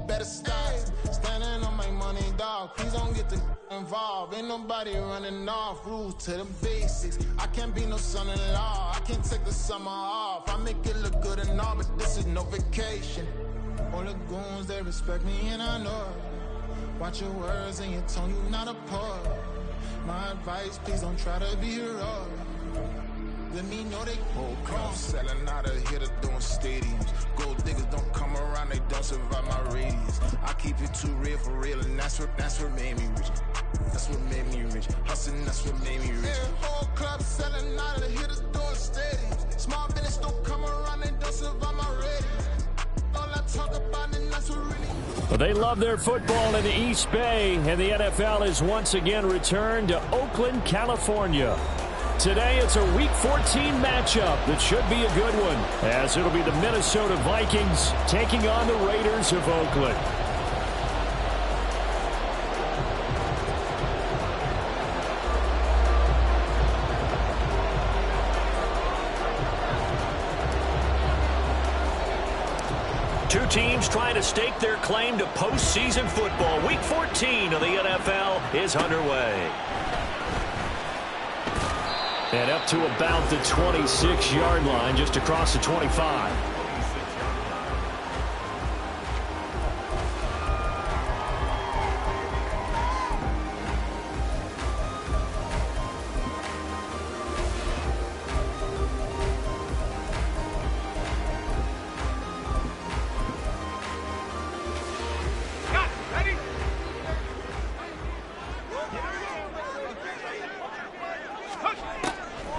better stop. Standing on my money, dog. Please don't get the involved. Ain't nobody running off. Rules to the basics. I can't be no son-in-law. I can't take the summer off. I make it look good and all, but this is no vacation. All the goons, they respect me and I know it. Watch your words and your tone, you not a poet. My advice, please don't try to be heroic. Let me know they whole club selling out of here to doing stadiums. Gold diggers don't come around, they don't survive my radius. I keep it too real for real, and that's what made me rich. That's what made me rich. Hustling, that's what made me rich. Yeah, whole club selling out of here to doing stadiums. Small business don't come around, they don't survive my radius. All I talk about, and that's what really. Well, they love their football in the East Bay, and the NFL has once again returned to Oakland, California. Today, it's a Week 14 matchup that should be a good one, as it'll be the Minnesota Vikings taking on the Raiders of Oakland. Two teams trying to stake their claim to postseason football. Week 14 of the NFL is underway. And up to about the 26-yard line, just across the 25.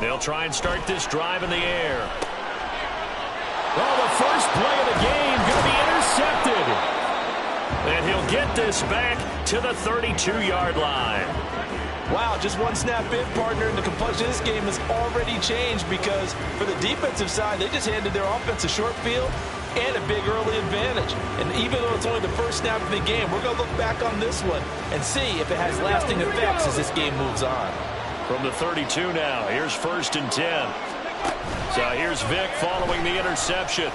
They'll try and start this drive in the air. Oh, the first play of the game going to be intercepted. And he'll get this back to the 32-yard line. Wow, just one snap in, partner, and the complexion of this game has already changed because for the defensive side, they just handed their offense a short field and a big early advantage. And even though it's only the first snap of the game, we're going to look back on this one and see if it has lasting effects as this game moves on. From the 32 now, here's 1st and 10. So here's Vic following the interception.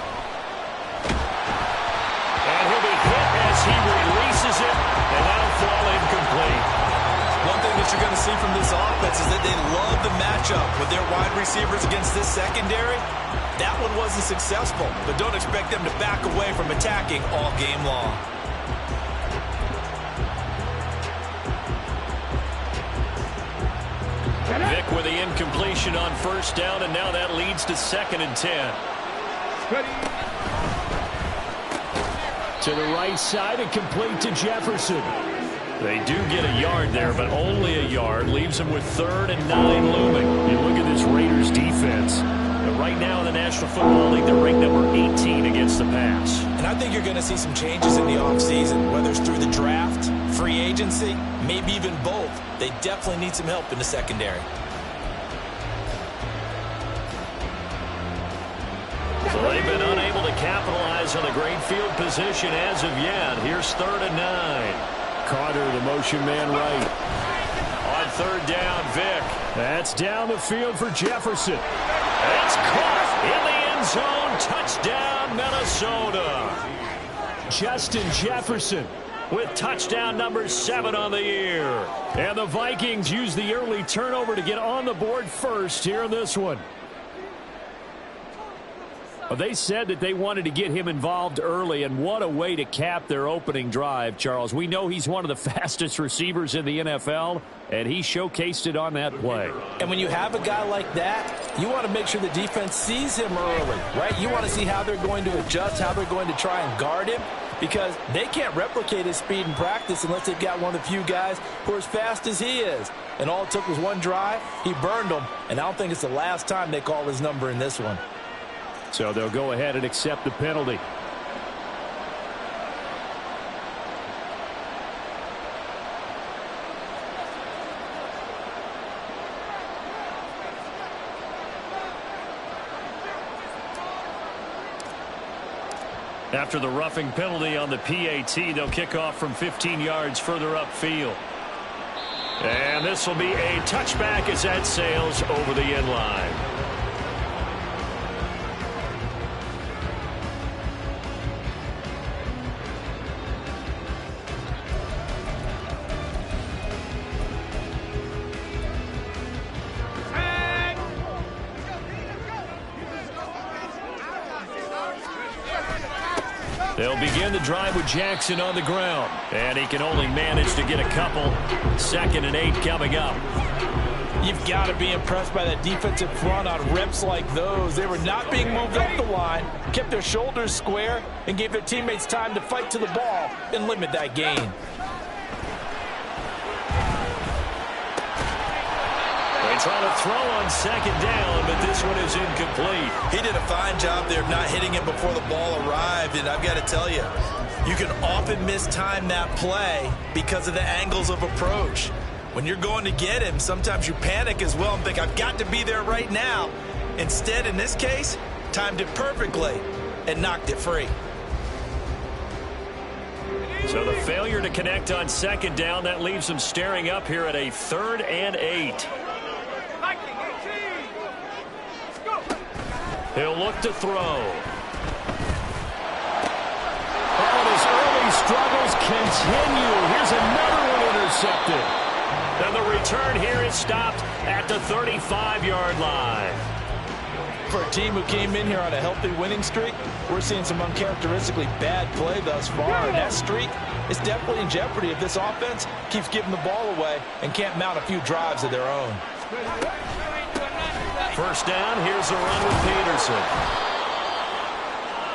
And he'll be hit as he releases it, and that'll fall incomplete. One thing that you're going to see from this offense is that they love the matchup with their wide receivers against this secondary. That one wasn't successful, but don't expect them to back away from attacking all game long. Vic with the incompletion on 1st down, and now that leads to 2nd and 10. Ready. To the right side and complete to Jefferson. They do get a yard there, but only a yard. Leaves them with 3rd and 9 looming. You look at this Raiders defense. But right now in the National Football League, they're ranked number 18 against the pass. And I think you're going to see some changes in the offseason, whether it's through the draft, free agency, maybe even both. They definitely need some help in the secondary. So they've been unable to capitalize on a great field position as of yet. Here's 3rd and 9. Carter, the motion man right. On 3rd down, Vic. That's down the field for Jefferson. That's caught in the end zone. Touchdown, Minnesota. Justin Jefferson with touchdown number 7 on the year. And the Vikings use the early turnover to get on the board first here in this one. Well, they said that they wanted to get him involved early, and what a way to cap their opening drive, Charles. We know he's one of the fastest receivers in the NFL, and he showcased it on that play. And when you have a guy like that, you want to make sure the defense sees him early, right? You want to see how they're going to adjust, how they're going to try and guard him, because they can't replicate his speed in practice unless they've got one of the few guys who are as fast as he is. And all it took was one drive. He burned them, and I don't think it's the last time they call his number in this one. So they'll go ahead and accept the penalty. After the roughing penalty on the PAT, they'll kick off from 15 yards further upfield. And this will be a touchback as that sails over the end line. They'll begin the drive with Jackson on the ground. And he can only manage to get a couple. 2nd and 8 coming up. You've got to be impressed by that defensive front on reps like those. They were not being moved up the line, kept their shoulders square, and gave their teammates time to fight to the ball and limit that gain. They try to throw on 2nd down, but this one is incomplete. He did a fine job there of not hitting it before the ball arrived, and I've got to tell you, you can often mistime that play because of the angles of approach. When you're going to get him, sometimes you panic as well and think, I've got to be there right now. Instead, in this case, timed it perfectly and knocked it free. So the failure to connect on 2nd down, that leaves him staring up here at a 3rd and 8. He'll look to throw. Oh, his early struggles continue. Here's another one intercepted. And the return here is stopped at the 35-yard line. For a team who came in here on a healthy winning streak, we're seeing some uncharacteristically bad play thus far. And that streak is definitely in jeopardy if this offense keeps giving the ball away and can't mount a few drives of their own. 1st down, here's a run with Peterson.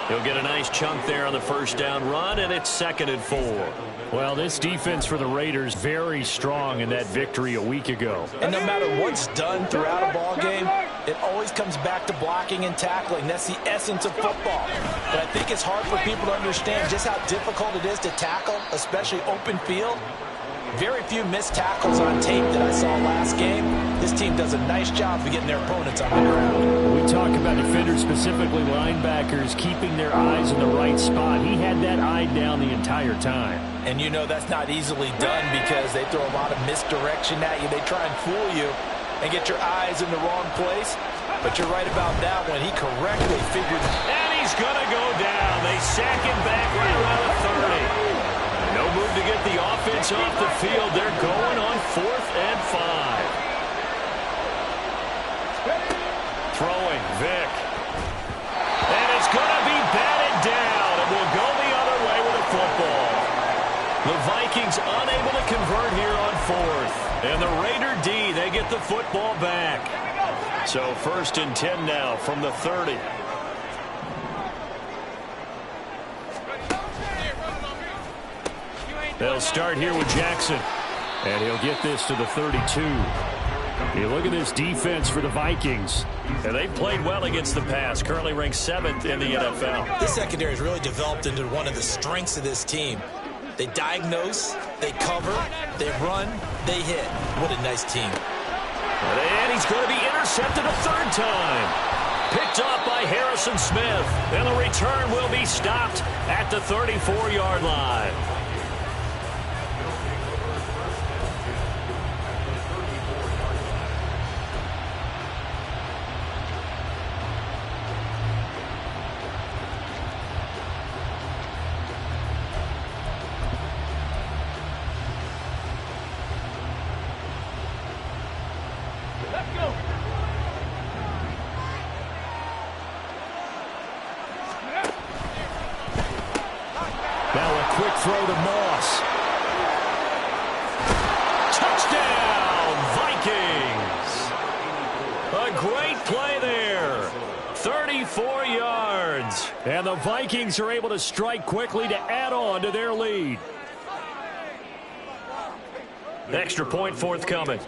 He'll get a nice chunk there on the 1st down run, and it's 2nd and 4. Well, this defense for the Raiders very strong in that victory a week ago. And no matter what's done throughout a ball game, it always comes back to blocking and tackling. That's the essence of football. But I think it's hard for people to understand just how difficult it is to tackle, especially open field. Very few missed tackles on tape that I saw last game. This team does a nice job of getting their opponents on the ground. We talk about defenders, specifically linebackers, keeping their eyes in the right spot. He had that eye down the entire time. And you know that's not easily done because they throw a lot of misdirection at you. They try and fool you and get your eyes in the wrong place. But you're right about that one. He correctly figured. And he's going to go down. They sack him back right around the 30. No move to get the offense off the field. They're going on 4th and 5. Throwing, Vic. And it's going to be batted down. And we'll go the other way with the football. The Vikings unable to convert here on 4th. And the Raider D, they get the football back. So 1st and 10 now from the 30. They'll start here with Jackson. And he'll get this to the 32. You look at this defense for the Vikings. And they've played well against the pass. Currently ranked 7th in the NFL. This secondary has really developed into one of the strengths of this team. They diagnose, they cover, they run, they hit. What a nice team. And he's going to be intercepted a 3rd time. Picked up by Harrison Smith. And the return will be stopped at the 34-yard line. Throw to Moss. Touchdown, Vikings. A great play there. 34 yards. And the Vikings are able to strike quickly to add on to their lead. Extra point forthcoming.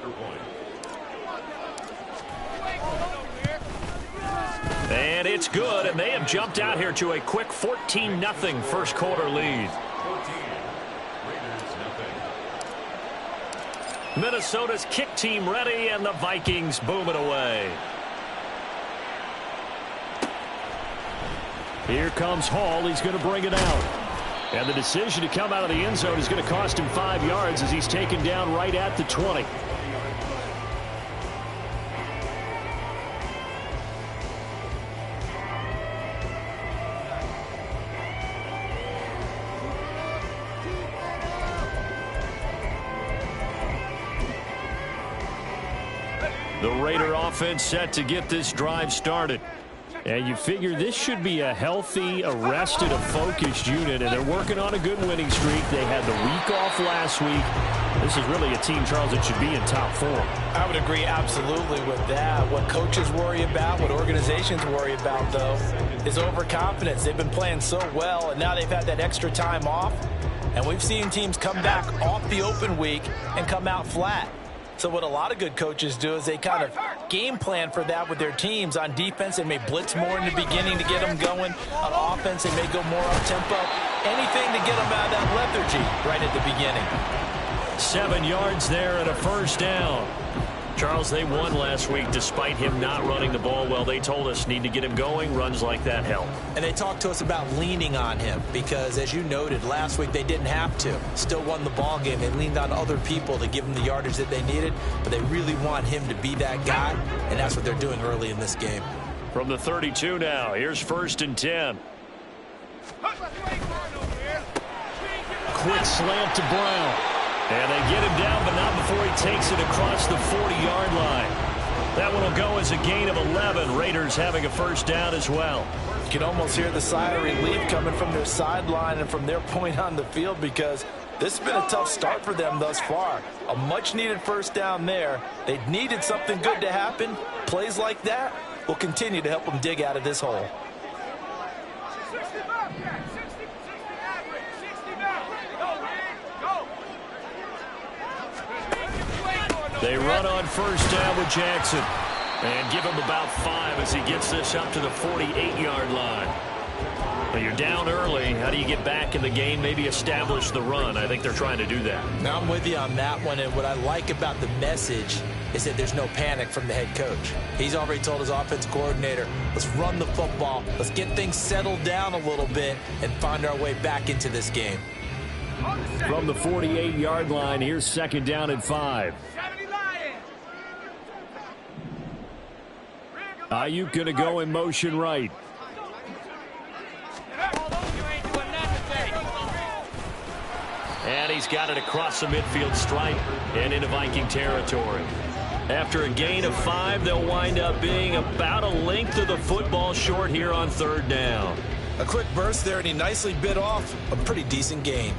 And it's good, and they have jumped out here to a quick 14-0 first quarter lead. Minnesota's kick team ready, and the Vikings boom it away. Here comes Hall. He's going to bring it out. And the decision to come out of the end zone is going to cost him 5 yards as he's taken down right at the 20. The Raider offense set to get this drive started. And you figure this should be a healthy, arrested, a focused unit, and they're working on a good winning streak. They had the week off last week. This is really a team, Charles, that should be in top form. I would agree absolutely with that. What coaches worry about, what organizations worry about, though, is overconfidence. They've been playing so well, and now they've had that extra time off. And we've seen teams come back off the open week and come out flat. So what a lot of good coaches do is they kind of game plan for that with their teams. On defense, they may blitz more in the beginning to get them going. On offense, they may go more up-tempo. Anything to get them out of that lethargy right at the beginning. 7 yards there and a first down. Charles, they won last week despite him not running the ball well. They told us need to get him going. Runs like that help. And they talked to us about leaning on him because, as you noted, last week they didn't have to. Still won the ball game. They leaned on other people to give them the yardage that they needed, but they really want him to be that guy, and that's what they're doing early in this game. From the 32 now, here's 1st and 10. Quick slant to Brown. And they get him down, but not before he takes it across the 40-yard line. That one will go as a gain of 11. Raiders having a first down as well. You can almost hear the sigh of relief coming from their sideline and from their point on the field because this has been a tough start for them thus far. A much-needed first down there. They needed something good to happen. Plays like that will continue to help them dig out of this hole. They run on first down with Jackson and give him about 5 as he gets this up to the 48-yard line. But you're down early. How do you get back in the game, maybe establish the run? I think they're trying to do that. Now I'm with you on that one, and what I like about the message is that there's no panic from the head coach. He's already told his offense coordinator, let's run the football, let's get things settled down a little bit and find our way back into this game. From the 48-yard line, here's 2nd down and 5. Ayuk going to go in motion right. And he's got it across the midfield stripe and into Viking territory. After a gain of 5, they'll wind up being about a length of the football short here on 3rd down. A quick burst there, and he nicely bit off a pretty decent gain.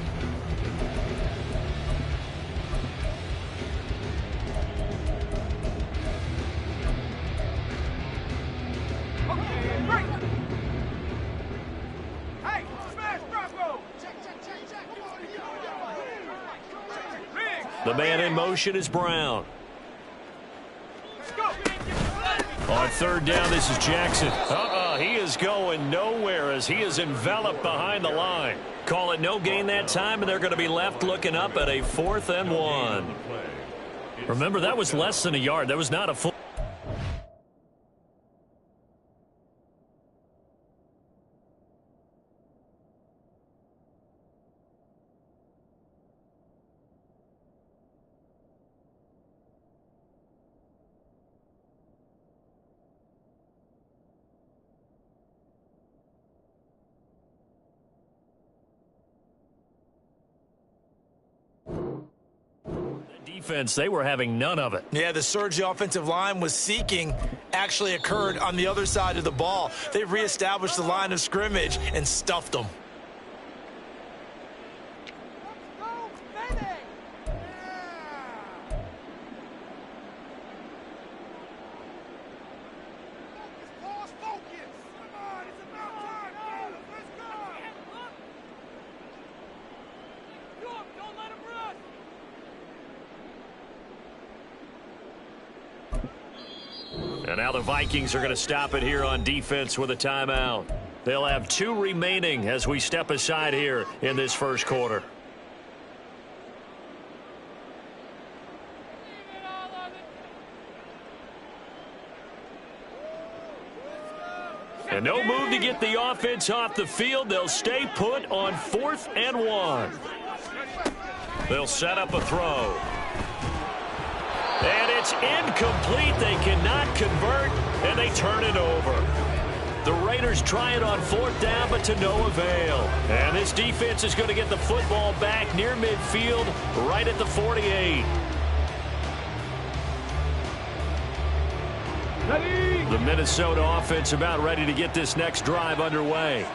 The man in motion is Brown. On 3rd down, this is Jackson. He is going nowhere as he is enveloped behind the line. Call it no gain that time, and they're going to be left looking up at a 4th and 1. Remember, that was less than a yard. That was not a full. Defense, they were having none of it. Yeah, the surge the offensive line was seeking actually occurred on the other side of the ball. They reestablished the line of scrimmage and stuffed them. And now the Vikings are going to stop it here on defense with a timeout. They'll have 2 remaining as we step aside here in this first quarter. And no move to get the offense off the field. They'll stay put on 4th and 1. They'll set up a throw. And it's incomplete. They cannot convert, and they turn it over. The Raiders try it on 4th down, but to no avail. And this defense is going to get the football back near midfield, right at the 48. The Minnesota offense about ready to get this next drive underway.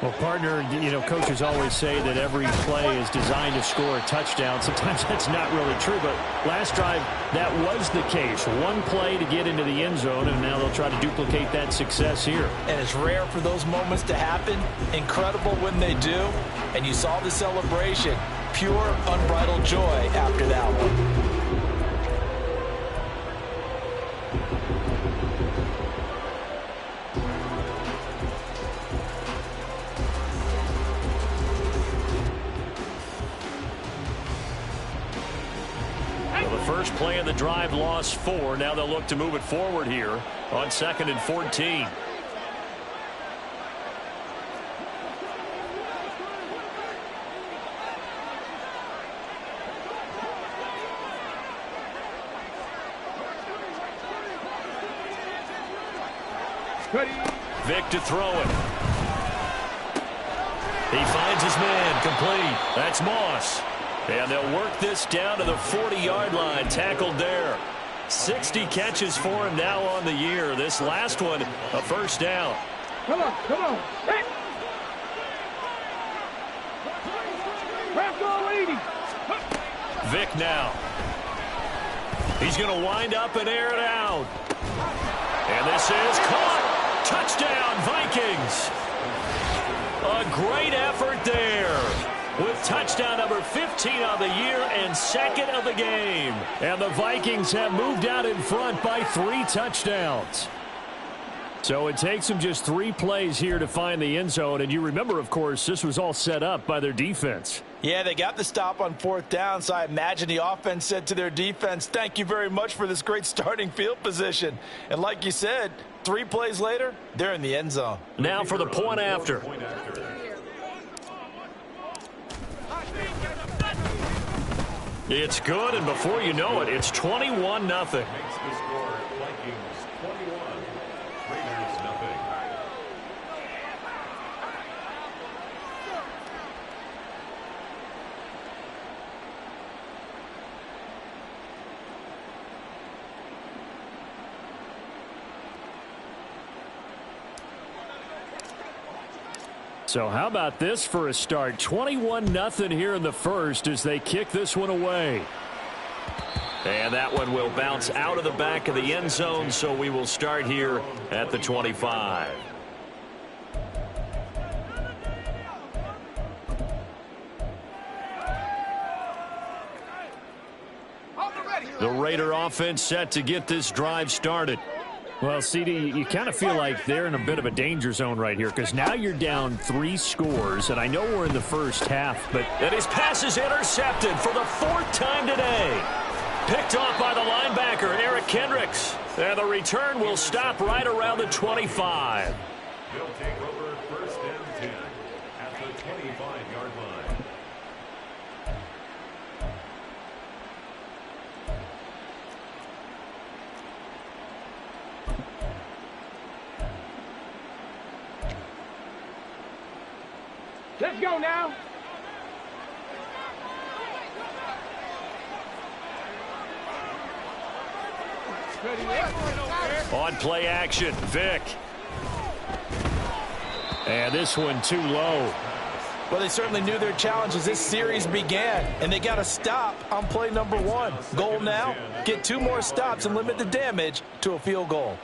Well, partner, coaches always say that every play is designed to score a touchdown. Sometimes that's not really true, but last drive, that was the case. One play to get into the end zone, and now they'll try to duplicate that success here. And it's rare for those moments to happen. Incredible when they do. And you saw the celebration. Pure, unbridled joy after that one. First play of the drive, lost 4. Now they'll look to move it forward here on 2nd and 14. Vic to throw it. He finds his man, complete. That's Moss. And they'll work this down to the 40-yard line, tackled there. 60 catches for him now on the year. This last one, a first down. Come on. Hey. Vic now. He's going to wind up and air it out. And this is caught. Touchdown, Vikings. A great effort there, with touchdown number 15 of the year and 2nd of the game. And the Vikings have moved out in front by 3 touchdowns. So it takes them just 3 plays here to find the end zone. And you remember, of course, this was all set up by their defense. Yeah, they got the stop on 4th down, so I imagine the offense said to their defense, thank you very much for this great starting field position. And like you said, 3 plays later, they're in the end zone. Now for the point after. It's good, and before you know it, it's 21-0. So how about this for a start? 21-0 here in the first as they kick this one away. And that one will bounce out of the back of the end zone, so we will start here at the 25. The Raider offense set to get this drive started. Well, CD, you kind of feel like they're in a bit of a danger zone right here because now you're down 3 scores, and I know we're in the first half, but... And his pass is intercepted for the 4th time today. Picked off by the linebacker, Eric Kendricks. And the return will stop right around the 25. He'll take over 1st and 10 at the 25-yard line. Let's go now. On play action, Vic. And this one too low. Well, they certainly knew their challenge as this series began, and they got a stop on play number 1. Goal now, get 2 more stops and limit the damage to a field goal.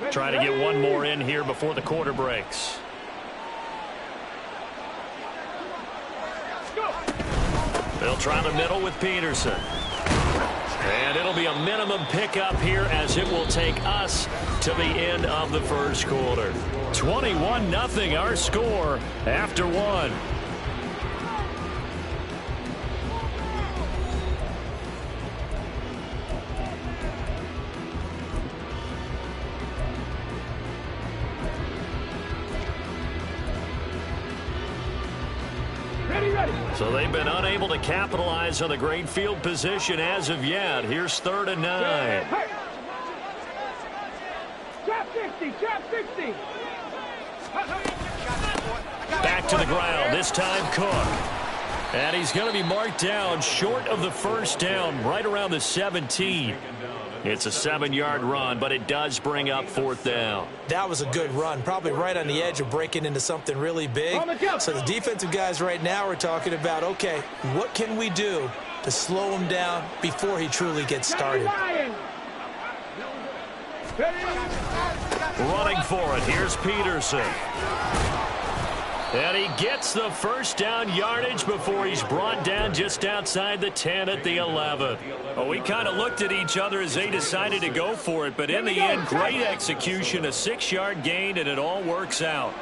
Trying to get one more in here before the quarter breaks. They'll try the middle with Peterson. And it'll be a minimum pickup here as it will take us to the end of the first quarter. 21-0 our score after 1. So they've been unable to capitalize on the great field position as of yet. Here's 3rd and 9. Trap 60, trap 60. Back to the ground, this time Cook. And he's going to be marked down short of the first down, right around the 17. It's a 7-yard run, but it does bring up 4th down. That was a good run, probably right on the edge of breaking into something really big. So the defensive guys right now are talking about, okay, what can we do to slow him down before he truly gets started? Running for it, here's Peterson. And he gets the first down yardage before he's brought down just outside the 10 at the 11. Oh, we kind of looked at each other as they decided to go for it, but in the end, great execution, a 6-yard gain, and it all works out.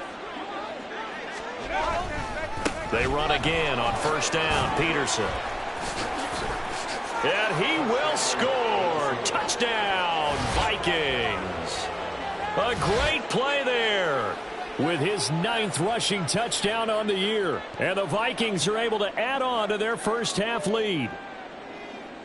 They run again on first down, Peterson. And he will score. Touchdown, Vikings. A great play there, with his 9th rushing touchdown on the year. And the Vikings are able to add on to their first half lead.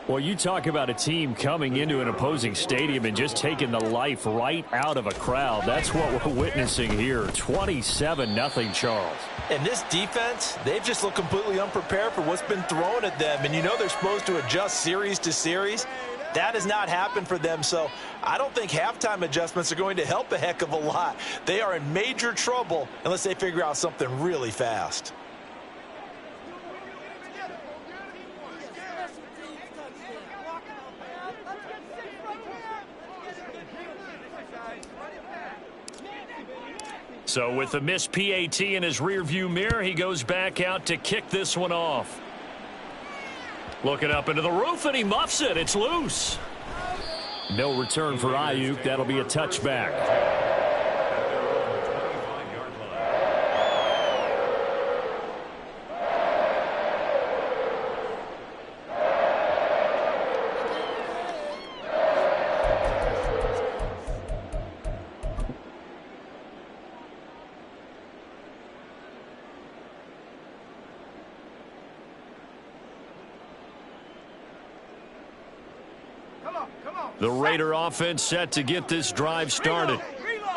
Well, you talk about a team coming into an opposing stadium and just taking the life right out of a crowd. That's what we're witnessing here. 27-0, Charles. And this defense, they've just looked completely unprepared for what's been thrown at them. And you know they're supposed to adjust series to series. That has not happened for them, so I don't think halftime adjustments are going to help a heck of a lot. They are in major trouble unless they figure out something really fast. So with the missed PAT in his rearview mirror, he goes back out to kick this one off. Looking up into the roof, and he muffs it. It's loose. No return for Ayuk. That'll be a touchback. The Raider offense set to get this drive started.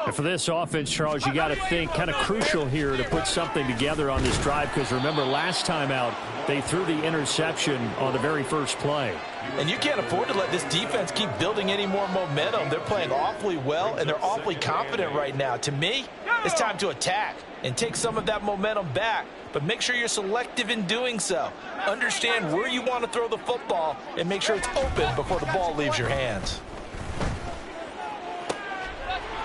And for this offense, Charles, you got to think kind of crucial here to put something together on this drive, because remember last time out they threw the interception on the very first play. And you can't afford to let this defense keep building any more momentum. They're playing awfully well, and they're awfully confident right now. To me, it's time to attack and take some of that momentum back. But make sure you're selective in doing so. Understand where you want to throw the football and make sure it's open before the ball leaves your hands.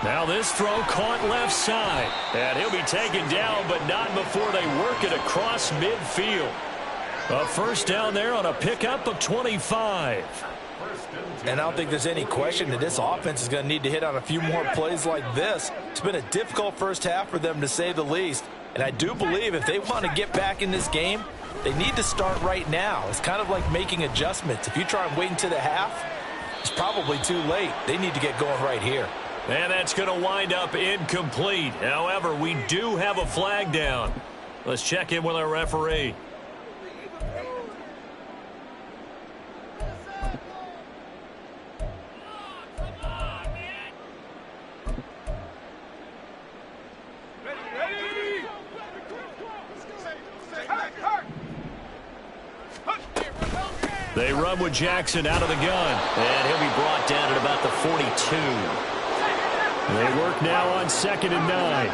Now this throw caught left side. And he'll be taken down, but not before they work it across midfield. A first down there on a pickup of 25. And I don't think there's any question that this offense is going to need to hit on a few more plays like this. It's been a difficult first half for them, to say the least. And I do believe if they want to get back in this game, they need to start right now. It's kind of like making adjustments. If you try and wait until the half, it's probably too late. They need to get going right here. And that's going to wind up incomplete. However, we do have a flag down. Let's check in with our referee. They run with Jackson out of the gun. And he'll be brought down at about the 42. They work now on 2nd and 9.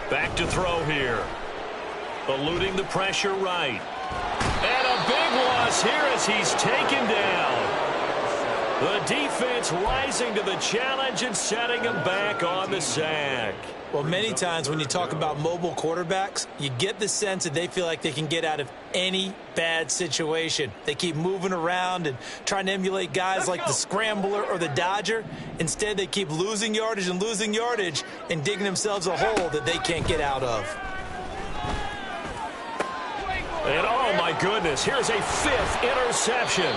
Back to throw here. Eluding the pressure right. And a big loss here as he's taken down. The defense rising to the challenge and setting him back on the sack. Well, many times when you talk about mobile quarterbacks, you get the sense that they feel like they can get out of any bad situation. They keep moving around and trying to emulate guys like the scrambler or the dodger. Instead, they keep losing yardage and digging themselves a hole that they can't get out of. And oh my goodness, here's a 5th interception.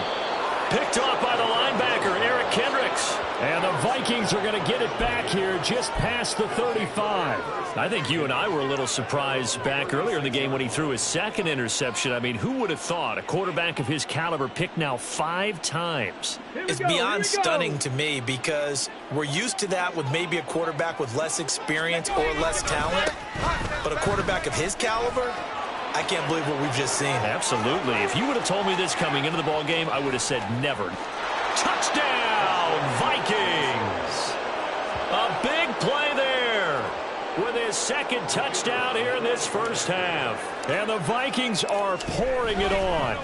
Picked off by the linebacker, Eric Kendricks. And the Vikings Vikings are going to get it back here just past the 35. I think you and I were a little surprised back earlier in the game when he threw his second interception. I mean, who would have thought a quarterback of his caliber picked now 5 times? It's beyond stunning to me because we're used to that with maybe a quarterback with less experience or less talent. But a quarterback of his caliber, I can't believe what we've just seen. Absolutely. If you would have told me this coming into the ball game, I would have said never. Touchdown, Vikings! A big play there with his second touchdown here in this first half. And the Vikings are pouring it on.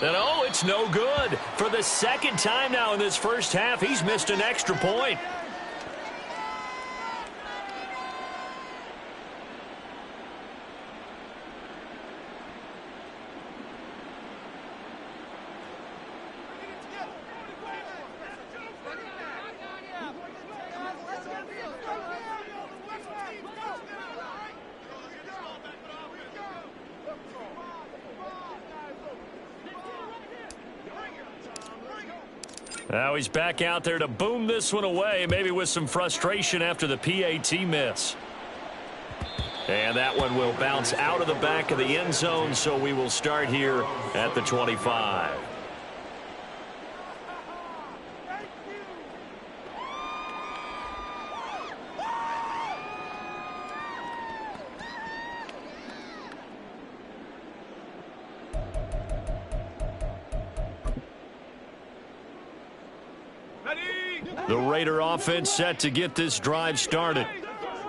And oh, it's no good. For the second time now in this first half, he's missed an extra point. Now he's back out there to boom this one away, maybe with some frustration after the PAT miss. And that one will bounce out of the back of the end zone, so we will start here at the 25. The Raider offense set to get this drive started.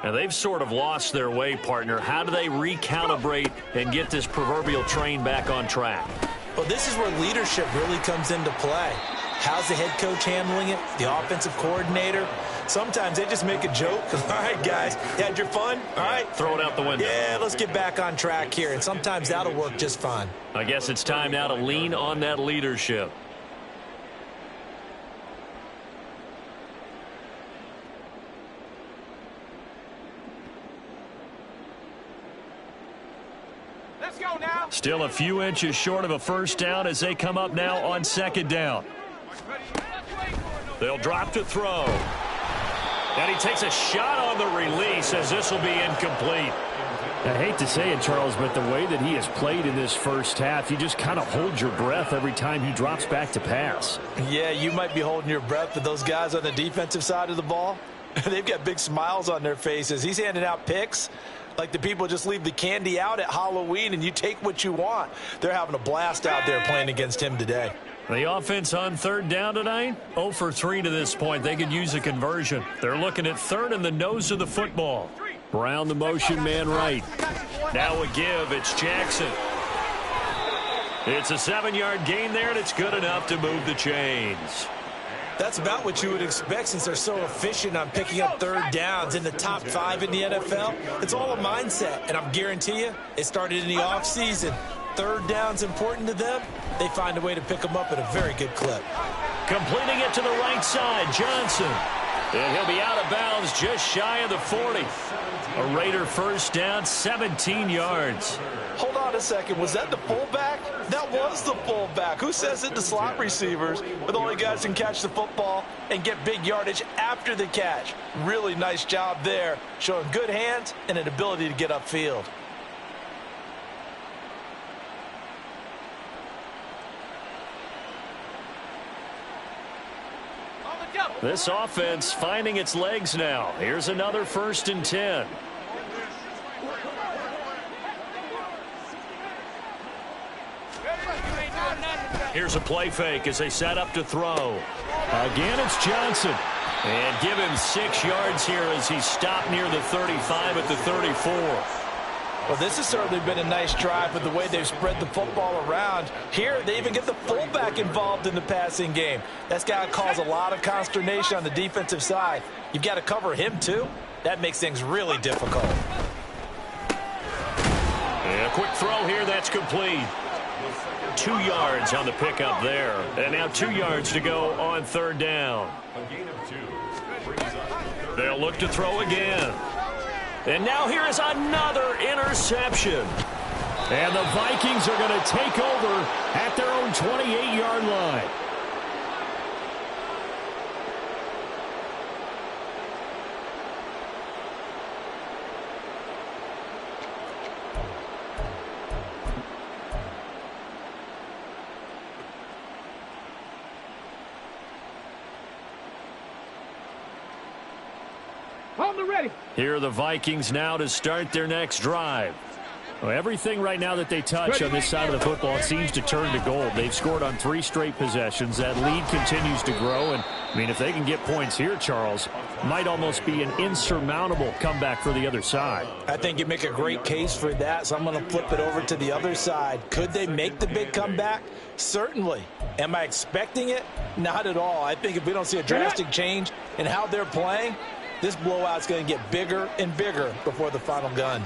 And they've sort of lost their way, partner. How do they recalibrate and get this proverbial train back on track? Well, this is where leadership really comes into play. How's the head coach handling it? The offensive coordinator? Sometimes they just make a joke. All right, guys, you had your fun? All right. Throw it out the window. Yeah, let's get back on track here. And sometimes that'll work just fine. I guess it's time now to lean on that leadership. Still a few inches short of a first down as they come up now on second down. They'll drop to throw. And he takes a shot on the release as this will be incomplete. I hate to say it, Charles, but the way that he has played in this first half, you just kind of hold your breath every time he drops back to pass. Yeah, you might be holding your breath, but those guys on the defensive side of the ball, they've got big smiles on their faces. He's handing out picks like the people just leave the candy out at Halloween and you take what you want. They're having a blast out there playing against him today. The offense on third down tonight, 0 for 3 to this point. They could use a conversion. They're looking at third in the nose of the football. Brown the motion man right. Now a give. It's Jackson. It's a 7-yard gain there, and it's good enough to move the chains. That's about what you would expect since they're so efficient on picking up third downs in the top 5 in the NFL. It's all a mindset, and I'm guarantee you it started in the offseason. Third down's important to them. They find a way to pick them up at a very good clip. Completing it to the right side, Johnson. And he'll be out of bounds just shy of the 40. A Raider first down, 17 yards. Hold on a second. Was that the fullback? That was the fullback. Who says it to slot receivers with only guys can catch the football and get big yardage after the catch? Really nice job there, showing good hands and an ability to get upfield. This offense finding its legs now. Here's another 1st and 10. Here's a play fake as they set up to throw. Again, it's Johnson. And give him 6 yards here as he's stopped near the 35 at the 34. Well, this has certainly been a nice drive with the way they've spread the football around. Here, they even get the fullback involved in the passing game. That's got to cause a lot of consternation on the defensive side. You've got to cover him, too. That makes things really difficult. And a quick throw here, that's complete. 2 yards on the pickup there. And now 2 yards to go on third down. They'll look to throw again. And now here is another interception. And the Vikings are going to take over at their own 28-yard line. Hold the ready. Here are the Vikings now to start their next drive. Well, everything right now that they touch on this side of the football seems to turn to gold. They've scored on 3 straight possessions. That lead continues to grow. And, I mean, if they can get points here, Charles, might almost be an insurmountable comeback for the other side. I think you make a great case for that, so I'm going to flip it over to the other side. Could they make the big comeback? Certainly. Am I expecting it? Not at all. I think if we don't see a drastic change in how they're playing, this blowout's going to get bigger and bigger before the final gun.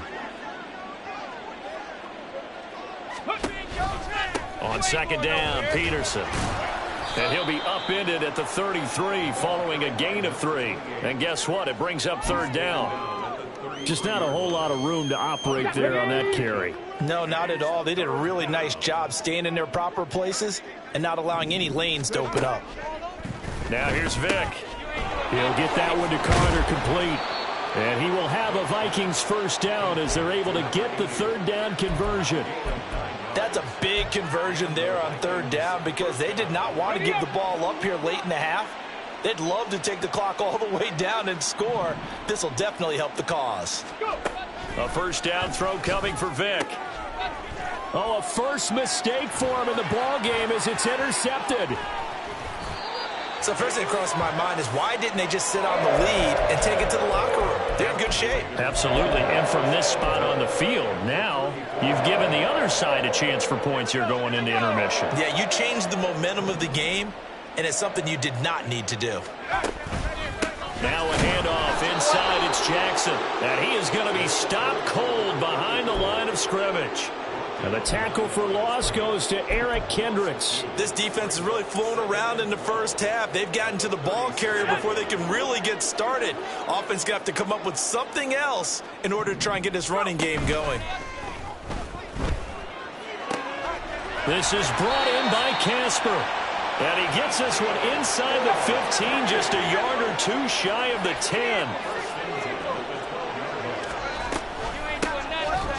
On second down, Peterson. And he'll be upended at the 33 following a gain of 3. And guess what? It brings up third down. Just not a whole lot of room to operate there on that carry. No, not at all. They did a really nice job staying in their proper places and not allowing any lanes to open up. Now here's Vic. He'll get that one to Carter complete. And he will have a Vikings first down as they're able to get the third down conversion. That's a big conversion there on third down because they did not want to give the ball up here late in the half. They'd love to take the clock all the way down and score. This will definitely help the cause. A first down throw coming for Vic. Oh, a first mistake for him in the ball game as it's intercepted. So first thing that crossed my mind is why didn't they just sit on the lead and take it to the locker room? They're in good shape. Absolutely. And from this spot on the field, now you've given the other side a chance for points here going into intermission. Yeah, you changed the momentum of the game, and it's something you did not need to do. Now a handoff inside. It's Jackson. And he is going to be stopped cold behind the line of scrimmage. And the tackle for loss goes to Eric Kendricks. This defense has really flown around in the first half. They've gotten to the ball carrier before they can really get started. Offense going to have to come up with something else in order to try and get this running game going. This is brought in by Casper. And he gets this one inside the 15, just a yard or 2 shy of the 10.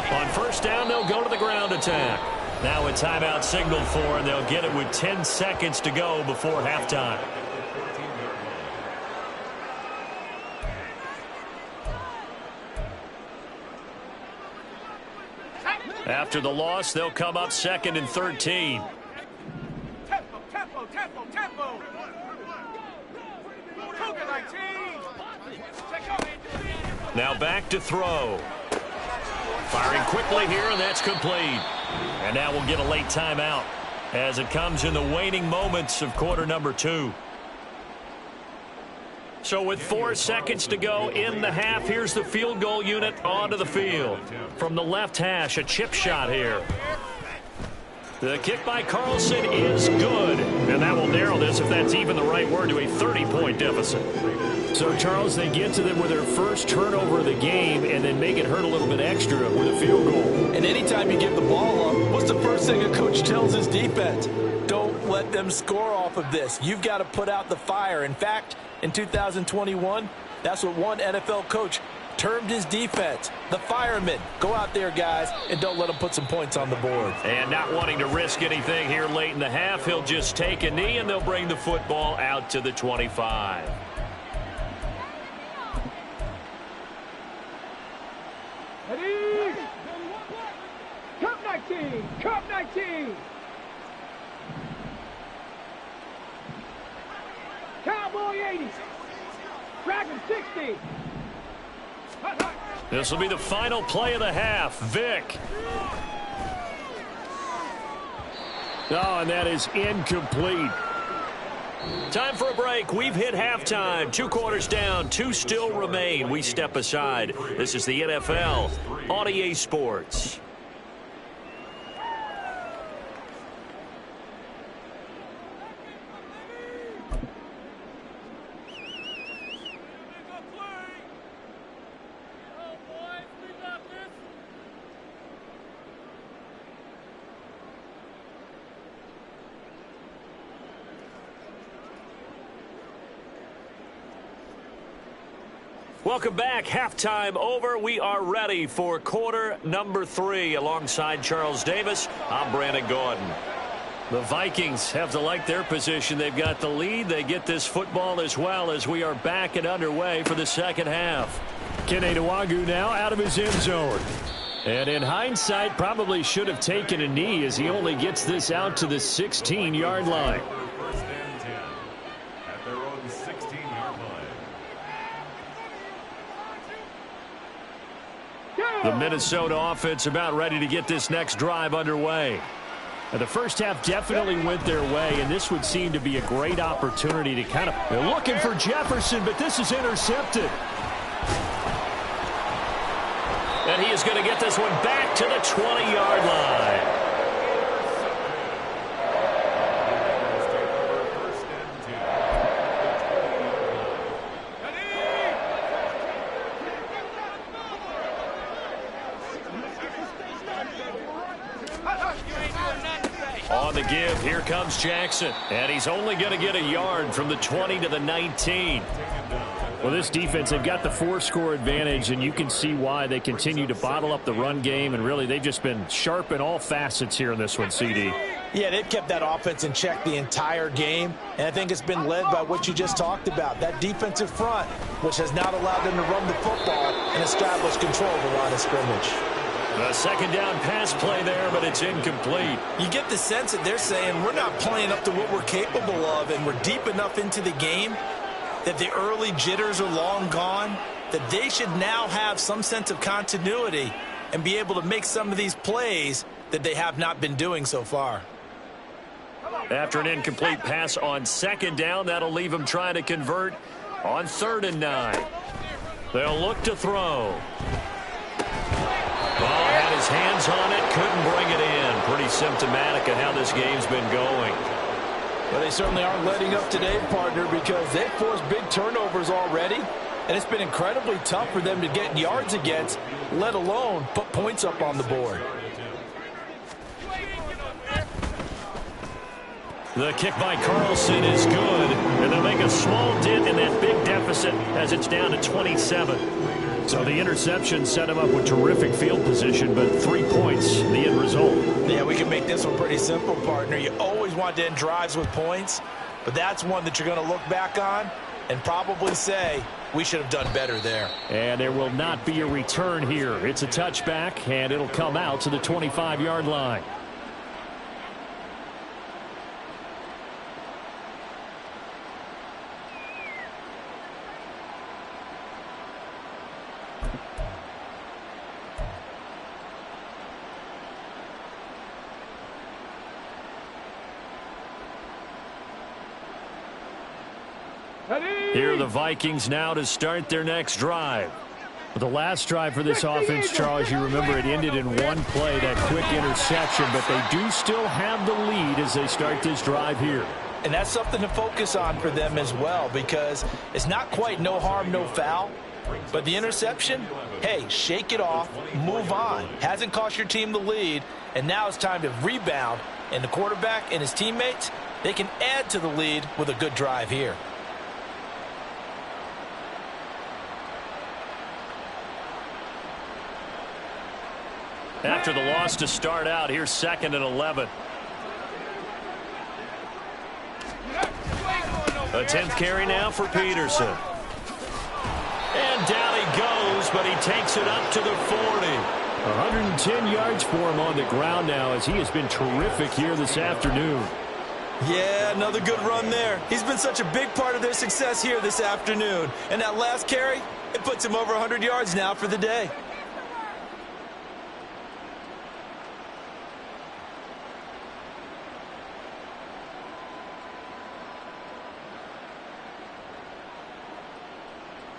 On first down, they'll go to the ground attack. Now a timeout signaled for, and they'll get it with 10 seconds to go before halftime. After the loss, they'll come up second and 13. Tempo, tempo, tempo, tempo. Now back to throw. Firing quickly here, and that's complete. And now we'll get a late timeout as it comes in the waning moments of quarter number 2. So with 4 seconds to go in the half, here's the field goal unit onto the field. From the left hash, a chip shot here. The kick by Carlson is good. And that will narrow this, if that's even the right word, to a 30-point deficit. So, Charles, they get to them with their first turnover of the game and then make it hurt a little bit extra with a field goal. And anytime you give the ball up, what's the first thing a coach tells his defense? Don't let them score off of this. You've got to put out the fire. In fact, in 2021, that's what one NFL coach termed his defense, the firemen. Go out there, guys, and don't let them put some points on the board. And not wanting to risk anything here late in the half, he'll just take a knee, and they'll bring the football out to the 25. Ready? Cup 19! Cup 19! Cowboy 80! Dragon 60! This will be the final play of the half. Vic. Oh, and that is incomplete. Time for a break. We've hit halftime. 2 quarters down. 2 still remain. We step aside. This is the NFL on EA Sports. Welcome back. Halftime over. We are ready for quarter number 3. Alongside Charles Davis, I'm Brandon Gordon. The Vikings have to like their position. They've got the lead. They get this football as well as we are back and underway for the second half. Kene Nwangwu now out of his end zone. And in hindsight, probably should have taken a knee as he only gets this out to the 16-yard line. First and 10 at their own 16-yard line. The Minnesota offense about ready to get this next drive underway. And the first half definitely went their way, and this would seem to be a great opportunity to kind of... They're looking for Jefferson, but this is intercepted. And he is going to get this one back to the 20-yard line. First and 10 at On the give, here comes Jackson. And he's only going to get a yard from the 20 to the 19. Well, this defense, they've got the 4-score advantage, and you can see why they continue to bottle up the run game, and really they've just been sharp in all facets here in this one, CD. Yeah, they've kept that offense in check the entire game, and I think it's been led by what you just talked about, that defensive front, which has not allowed them to run the football and establish control of the line of scrimmage. The second down pass play there, but it's incomplete. You get the sense that they're saying we're not playing up to what we're capable of, and we're deep enough into the game that the early jitters are long gone, that they should now have some sense of continuity and be able to make some of these plays that they have not been doing so far. After an incomplete pass on second down, that'll leave them trying to convert on 3rd and 9. They'll look to throw. Ball had his hands on it, couldn't bring it in. Pretty symptomatic of how this game's been going. Well, they certainly aren't letting up today, partner, because they've forced big turnovers already, and it's been incredibly tough for them to get yards against, let alone put points up on the board. The kick by Carlson is good, and they'll make a small dent in that big deficit as it's down to 27. So the interception set him up with terrific field position, but 3 points, the end result. Yeah, we can make this one pretty simple, partner. You always want to end drives with points, but that's one that you're going to look back on and probably say, we should have done better there. And there will not be a return here. It's a touchback, and it'll come out to the 25-yard line. Here are the Vikings now to start their next drive. The last drive for this offense, Charles, you remember it ended in one play, that quick interception, but they do still have the lead as they start this drive here. And that's something to focus on for them as well, because it's not quite no harm, no foul. But the interception, hey, shake it off, move on. Hasn't cost your team the lead, and now it's time to rebound. And the quarterback and his teammates, they can add to the lead with a good drive here. After the loss to start out, here's 2nd and 11. A 10th carry now for Peterson. And down he goes, but he takes it up to the 40. 110 yards for him on the ground now as he has been terrific here this afternoon. Yeah, another good run there. He's been such a big part of their success here this afternoon. And that last carry, it puts him over 100 yards now for the day.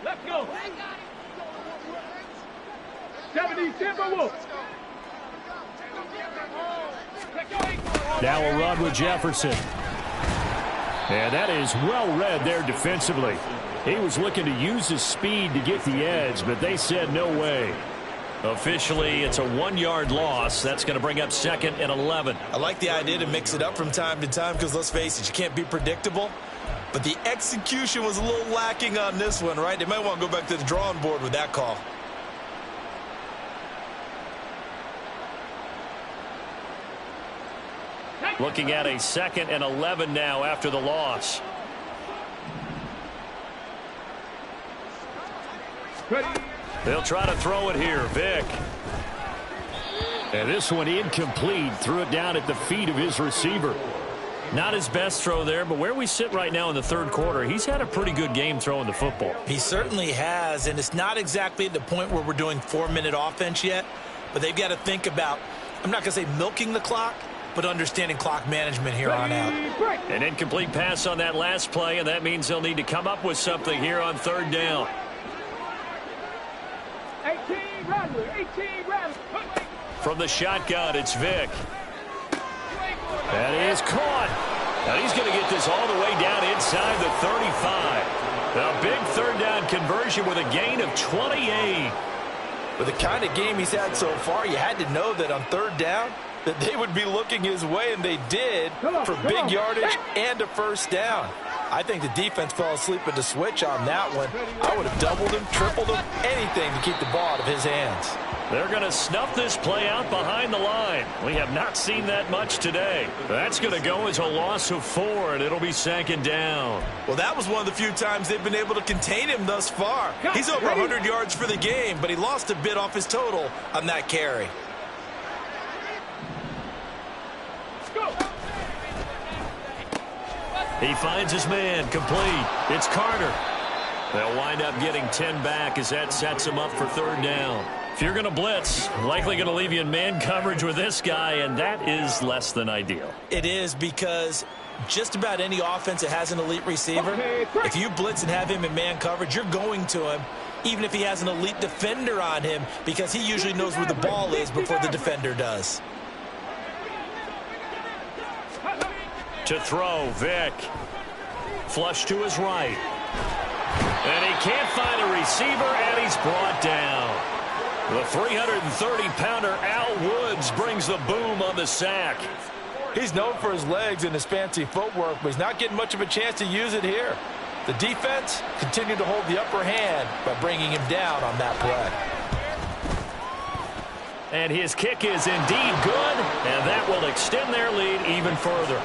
Let's go. 70 Timberwolves. Now a run with Jefferson. And that is well read there defensively. He was looking to use his speed to get the edge, but they said no way. Officially, it's a 1-yard loss. That's going to bring up 2nd and 11. I like the idea to mix it up from time to time because, let's face it, you can't be predictable. But the execution was a little lacking on this one, right? They might want to go back to the drawing board with that call. Looking at a 2nd and 11 now after the loss. They'll try to throw it here. Vic. And this one incomplete. Threw it down at the feet of his receiver. Not his best throw there, but where we sit right now in the 3rd quarter, he's had a pretty good game throwing the football. He certainly has, and it's not exactly at the point where we're doing 4-minute offense yet, but they've got to think about, I'm not going to say milking the clock, but understanding clock management here on out. An incomplete pass on that last play, and that means they'll need to come up with something here on 3rd down. 18 Rattler, 18 Rattler. From the shotgun, it's Vic. That is caught. Now he's going to get this all the way down inside the 35. A big 3rd down conversion with a gain of 28. With the kind of game he's had so far, you had to know that on 3rd down that they would be looking his way, and they did for big yardage and a 1st down. I think the defense fell asleep at the switch on that one. I would have doubled him, tripled him, anything to keep the ball out of his hands. They're going to snuff this play out behind the line. We have not seen that much today. That's going to go as a loss of 4, and it'll be 2nd down. Well, that was one of the few times they've been able to contain him thus far. He's over 100 yards for the game, but he lost a bit off his total on that carry. He finds his man, complete. It's Carter. They'll wind up getting 10 back as that sets him up for 3rd down. If you're going to blitz, likely going to leave you in man coverage with this guy, and that is less than ideal. It is, because just about any offense that has an elite receiver, if you blitz and have him in man coverage, you're going to him, even if he has an elite defender on him, because he usually knows where the ball is before the defender does. To throw, Vic. Flush to his right. And he can't find a receiver, and he's brought down. The 330-pounder Al Woods brings the boom on the sack. He's known for his legs and his fancy footwork, but he's not getting much of a chance to use it here. The defense continued to hold the upper hand by bringing him down on that play. And his kick is indeed good, and that will extend their lead even further.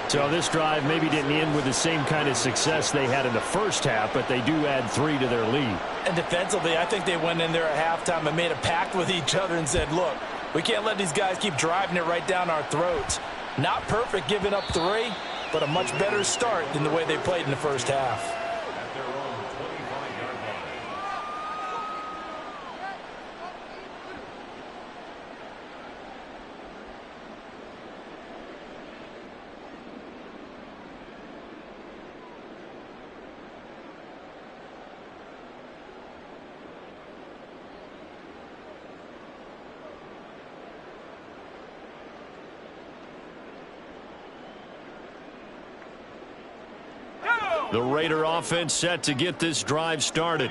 So this drive maybe didn't end with the same kind of success they had in the 1st half, but they do add 3 to their lead. And defensively, I think they went in there at halftime and made a pact with each other and said, look, we can't let these guys keep driving it right down our throats. Not perfect giving up 3, but a much better start than the way they played in the 1st half. At their own 25-yard line. The Raider offense set to get this drive started.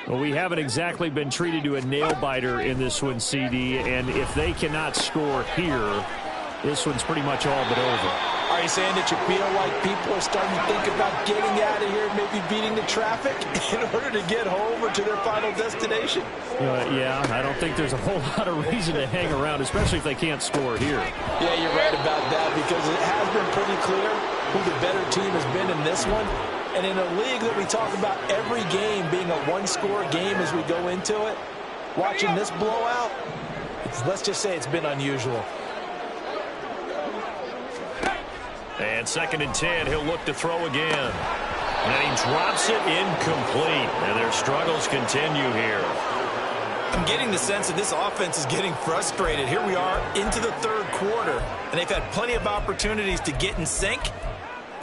Well, we haven't exactly been treated to a nail-biter in this one, CD, and if they cannot score here, this one's pretty much all but over. Are you saying that you feel like people are starting to think about getting out of here, maybe beating the traffic in order to get home or to their final destination? Yeah, I don't think there's a whole lot of reason to hang around, especially if they can't score here. Yeah, you're right about that, because it has been pretty clear who the better team has been in this one. And in a league that we talk about every game being a one-score game as we go into it, watching this blowout, let's just say it's been unusual. And 2nd and 10, he'll look to throw again. And he drops it incomplete. And their struggles continue here. I'm getting the sense that this offense is getting frustrated. Here we are into the 3rd quarter, and they've had plenty of opportunities to get in sync.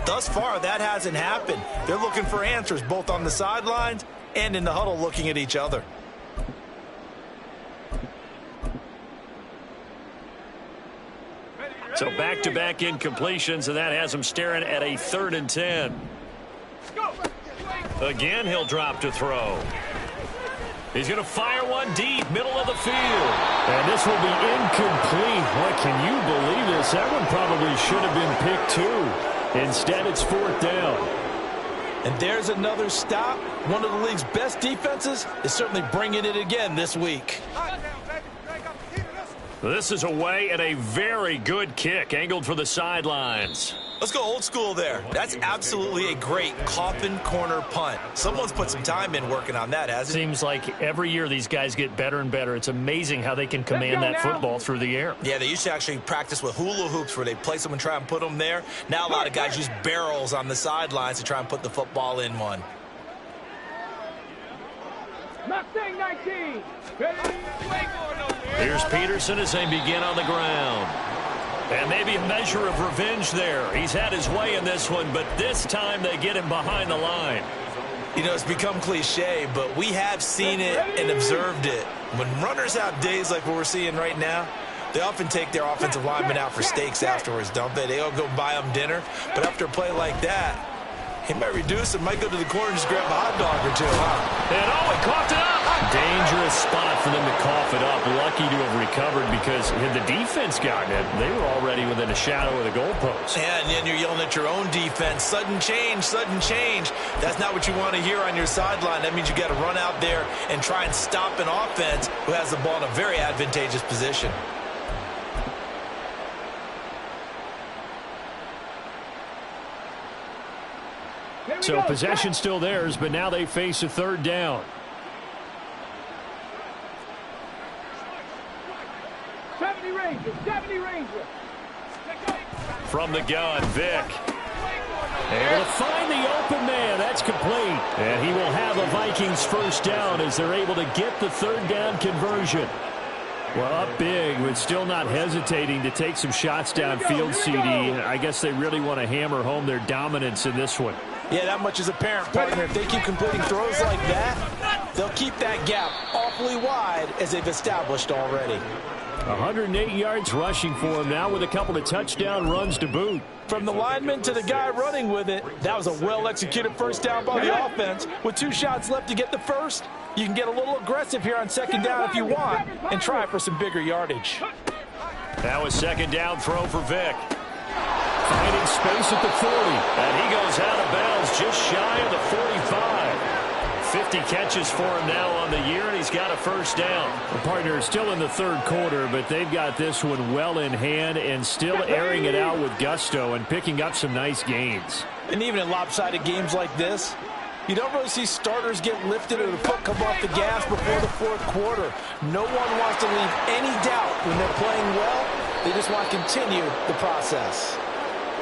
Thus far, that hasn't happened. They're looking for answers both on the sidelines and in the huddle looking at each other. So back-to-back incompletions, and that has him staring at a 3rd and 10. Again, he'll drop to throw. He's going to fire one deep, middle of the field. And this will be incomplete. What, can you believe this? That one probably should have been picked too. Instead, it's 4th down. And there's another stop. One of the league's best defenses is certainly bringing it again this week. This is away and a very good kick angled for the sidelines. Let's go old school there. That's absolutely a great coffin corner punt. Someone's put some time in working on that, hasn't it? Seems like every year these guys get better and better. It's amazing how they can command that football through the air. Yeah, they used to actually practice with hula hoops where they place them and try and put them there. Now a lot of guys use barrels on the sidelines to try and put the football in one. Mustang 19. Here's Peterson as they begin on the ground. And maybe a measure of revenge there. He's had his way in this one, but this time they get him behind the line. You know, it's become cliche, but we have seen it and observed it. When runners have days like what we're seeing right now, they often take their offensive linemen out for steaks afterwards, don't they? They all go buy them dinner. But after a play like that, he might reduce it, might go to the corner and just grab a hot dog or two, huh? And he coughed it up. Dangerous spot for them to cough it up. Lucky to have recovered because had the defense gotten it, they were already within a shadow of the goalpost. And then you're yelling at your own defense, sudden change, sudden change. That's not what you want to hear on your sideline. That means you got to run out there and try and stop an offense who has the ball in a very advantageous position. So possession still theirs, but now they face a third down. 70 Ranger, 70 Ranger. From the gun, Vic. Able to find the open man. That's complete. And he will have a Vikings first down as they're able to get the third down conversion. Well, up big, but still not hesitating to take some shots downfield, CD. I guess they really want to hammer home their dominance in this one. Yeah, that much is apparent, partner. If they keep completing throws like that, they'll keep that gap awfully wide as they've established already. 108 yards rushing for him now with a couple of touchdown runs to boot. From the lineman to the guy running with it, that was a well-executed first down by the offense. With 2 shots left to get the first, you can get a little aggressive here on second down if you want and try for some bigger yardage. That was second down throw for Vic. Finding space at the 40. And he goes out of bounds just shy of the 45. 50 catches for him now on the year, and he's got a first down. The partner is still in the third quarter, but they've got this one well in hand and still airing it out with gusto and picking up some nice gains. And even in lopsided games like this, you don't really see starters get lifted or the foot come off the gas before the fourth quarter. No one wants to leave any doubt when they're playing well. They just want to continue the process.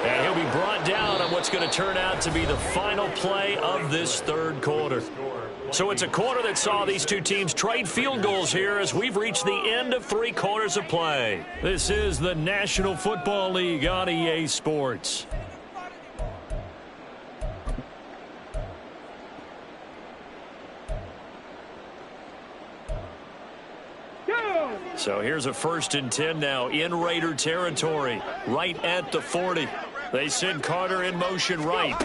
And he'll be brought down on what's going to turn out to be the final play of this third quarter. So it's a quarter that saw these two teams trade field goals here as we've reached the end of 3 quarters of play. This is the National Football League on EA Sports. So here's a 1st and 10 now in Raider territory, right at the 40. They send Carter in motion right.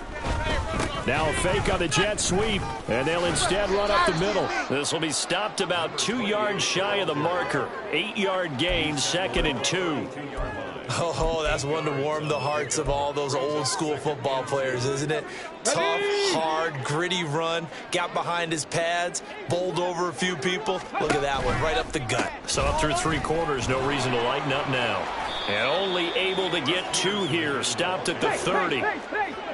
Now a fake on the jet sweep, and they'll instead run up the middle. This will be stopped about 2 yards shy of the marker. 8-yard gain, 2nd and 2. Oh, that's one to warm the hearts of all those old school football players, isn't it? Tough, hard, gritty run, got behind his pads, bowled over a few people. Look at that one, right up the gut. So up through 3 quarters, no reason to lighten up now. And only able to get 2 here, stopped at the 30.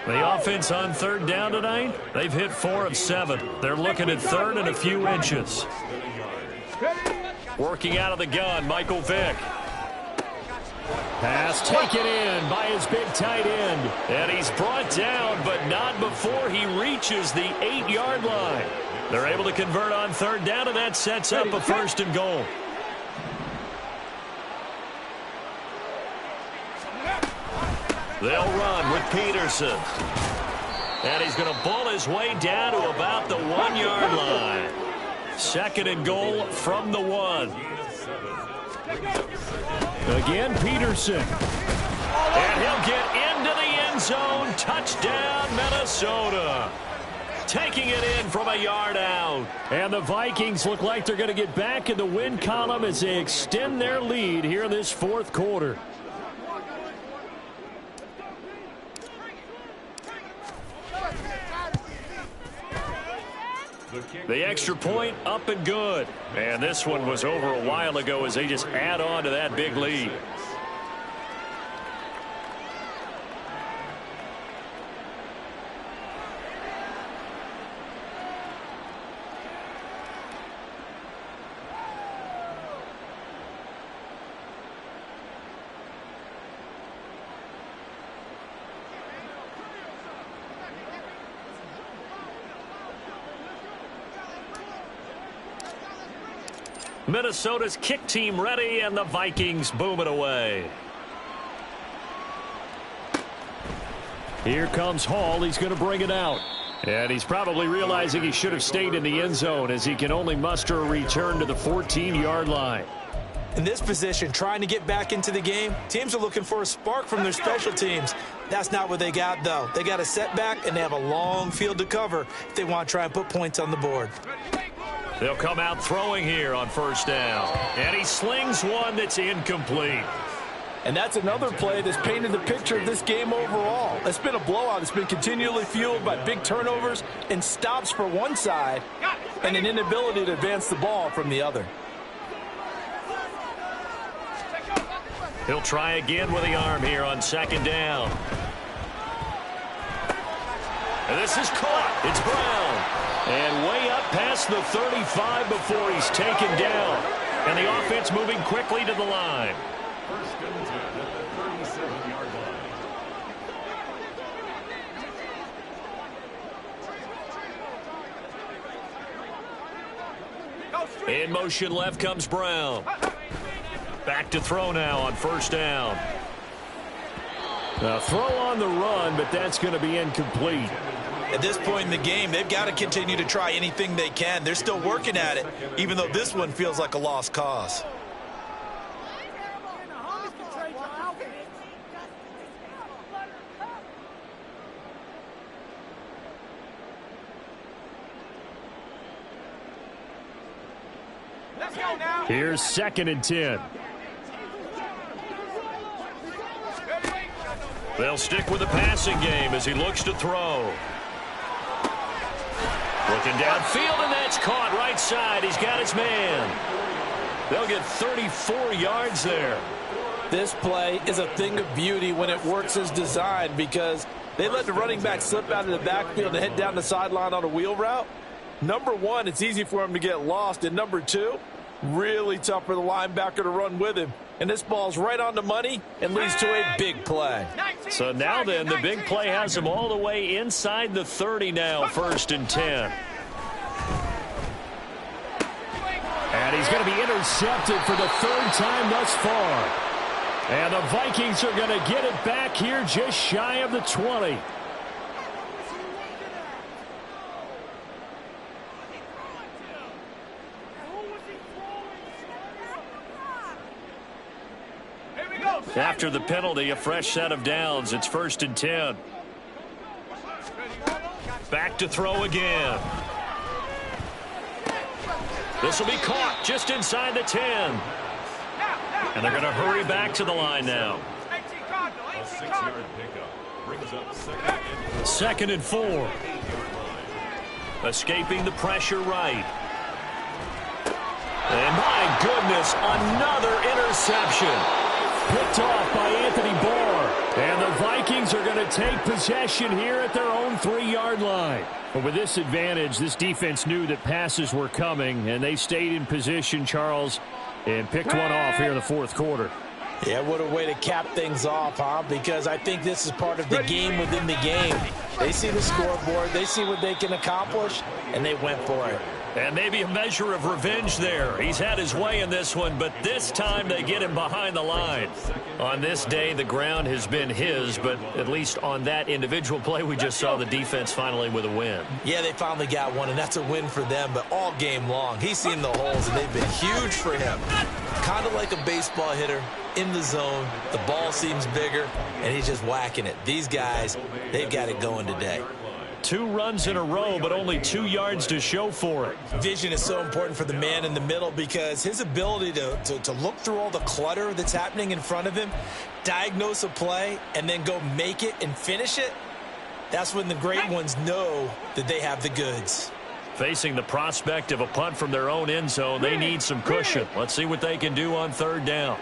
The offense on third down tonight, they've hit 4 of 7. They're looking at third and a few inches. Working out of the gun, Michael Vick. Pass taken in by his big tight end. And he's brought down, but not before he reaches the 8-yard line. They're able to convert on third down, and that sets up a 1st and goal. They'll run with Peterson. And he's going to bull his way down to about the 1-yard line. 2nd and goal from the 1. Again, Peterson. And he'll get into the end zone. Touchdown, Minnesota. Taking it in from a yard out. And the Vikings look like they're going to get back in the win column as they extend their lead here in this 4th quarter. The extra point up and good. And this one was over a while ago as they just add on to that big lead. Minnesota's kick team ready, and the Vikings boom it away. Here comes Hall. He's going to bring it out. And he's probably realizing he should have stayed in the end zone as he can only muster a return to the 14-yard line. In this position, trying to get back into the game, teams are looking for a spark from their special teams. That's not what they got, though. They got a setback, and they have a long field to cover if they want to try and put points on the board. They'll come out throwing here on first down. And he slings one that's incomplete. And that's another play that's painted the picture of this game overall. It's been a blowout. It's been continually fueled by big turnovers and stops for one side and an inability to advance the ball from the other. He'll try again with the arm here on second down. And this is caught. It's Brown. And way up past the 35 before he's taken down. And the offense moving quickly to the line. First and 10 at the 37-yard line. In motion left comes Brown. Back to throw now on first down. A throw on the run, but that's going to be incomplete. At this point in the game, they've got to continue to try anything they can. They're still working at it, even though this one feels like a lost cause. Here's second and 10. They'll stick with the passing game as he looks to throw. Looking downfield, and that's caught right side. He's got his man. They'll get 34 yards there. This play is a thing of beauty when it works as designed because they let the running back slip out of the backfield and head down the sideline on a wheel route. Number one, it's easy for him to get lost. And number two, really tough for the linebacker to run with him. And this ball's right on the money and leads to a big play. So now then, the big play has him all the way inside the 30 now, first and 10. And he's going to be intercepted for the third time thus far. And the Vikings are going to get it back here just shy of the 20. After the penalty, a fresh set of downs. It's first and 10. Back to throw again. This will be caught just inside the 10. And they're going to hurry back to the line now. A 6-yard pickup brings up second and 4. Escaping the pressure right. And my goodness, another interception. Picked off by Anthony Barr. And the Vikings are going to take possession here at their own 3-yard line. But with this advantage, this defense knew that passes were coming, and they stayed in position, Charles, and picked one off here in the fourth quarter. Yeah, what a way to cap things off, huh? Because I think this is part of the game within the game. They see the scoreboard, they see what they can accomplish, and they went for it. And maybe a measure of revenge there. He's had his way in this one, but this time they get him behind the line. On this day, the ground has been his, but at least on that individual play, we just saw the defense finally with a win. Yeah, they finally got one, and that's a win for them, but all game long, he's seen the holes, and they've been huge for him. Kind of like a baseball hitter in the zone. The ball seems bigger, and he's just whacking it. These guys, they've got it going today. 2 runs in a row, but only 2 yards to show for it. Vision is so important for the man in the middle because his ability to look through all the clutter that's happening in front of him, diagnose a play, and then go make it and finish it, that's when the great ones know that they have the goods. Facing the prospect of a punt from their own end zone, they need some cushion. Let's see what they can do on third down.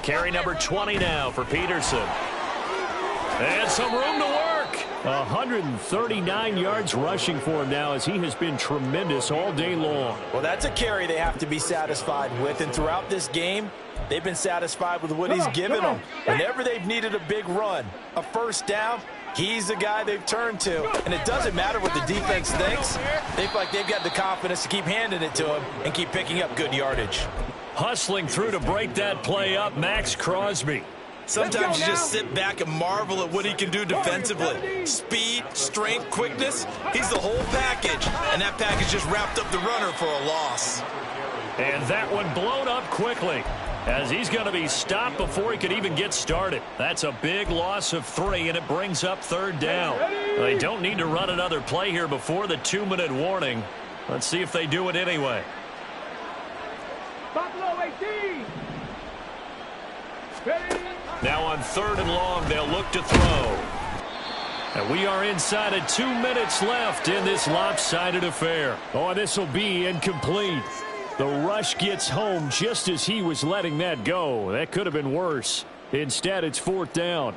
Carry number 20 now for Peterson. And some room to work. 139 yards rushing for him now as he has been tremendous all day long. Well, that's a carry they have to be satisfied with. And throughout this game, they've been satisfied with what he's given them. Whenever they've needed a big run, a first down, he's the guy they've turned to. And it doesn't matter what the defense thinks. They feel like they've got the confidence to keep handing it to him and keep picking up good yardage. Hustling through to break that play up, Max Crosby. Sometimes you just sit back and marvel at what he can do defensively. Speed, strength, quickness, he's the whole package. And that package just wrapped up the runner for a loss. And that one blown up quickly as he's going to be stopped before he could even get started. That's a big loss of 3, and it brings up third down. They don't need to run another play here before the 2-minute warning. Let's see if they do it anyway. Buffalo 18. Ready? Now on third and long, they'll look to throw. And we are inside of 2 minutes left in this lopsided affair. Oh, this will be incomplete. The rush gets home just as he was letting that go. That could have been worse. Instead, it's fourth down.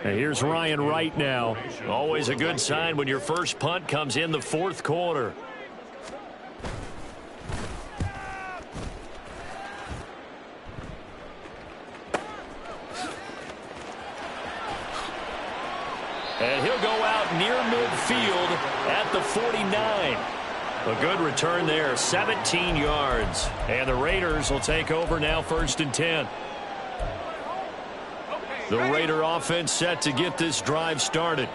And here's Ryan Wright now. Always a good sign when your first punt comes in the fourth quarter. And he'll go out near midfield at the 49. A good return there, 17 yards. And the Raiders will take over now, 1st and 10. The Raider offense set to get this drive started.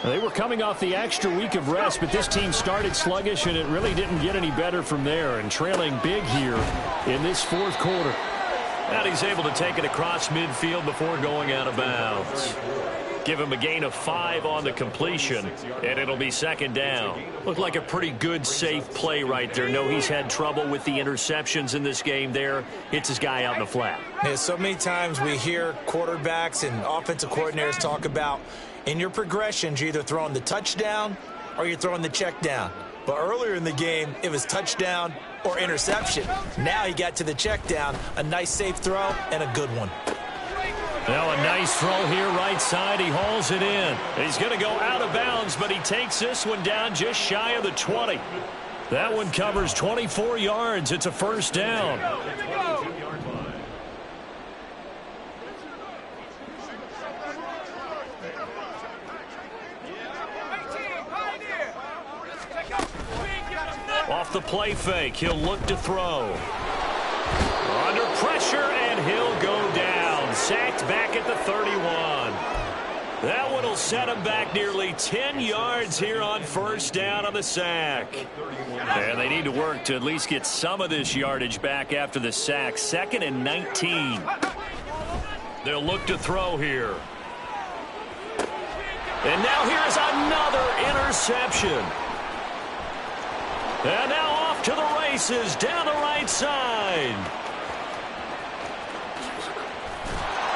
They were coming off the extra week of rest, but this team started sluggish, and it really didn't get any better from there. And trailing big here in this fourth quarter. And he's able to take it across midfield before going out of bounds. Give him a gain of 5 on the completion, and it'll be second down. Looked like a pretty good, safe play right there. No, he's had trouble with the interceptions in this game there. Hits his guy out in the flat. Yeah, so many times we hear quarterbacks and offensive coordinators talk about in your progressions, you're either throwing the touchdown or you're throwing the check down. But earlier in the game, it was touchdown or interception. Now he got to the check down, a nice safe throw and a good one. Now a nice throw here right side. He hauls it in. He's going to go out of bounds, but he takes this one down just shy of the 20. That one covers 24 yards. It's a first down. Off the play fake, he'll look to throw. Under pressure, and he'll go down. Sacked back at the 31. That one will set him back nearly 10 yards here on first down on the sack. And they need to work to at least get some of this yardage back after the sack. 2nd and 19. They'll look to throw here. And now here's another interception. And now off to the races down the right side.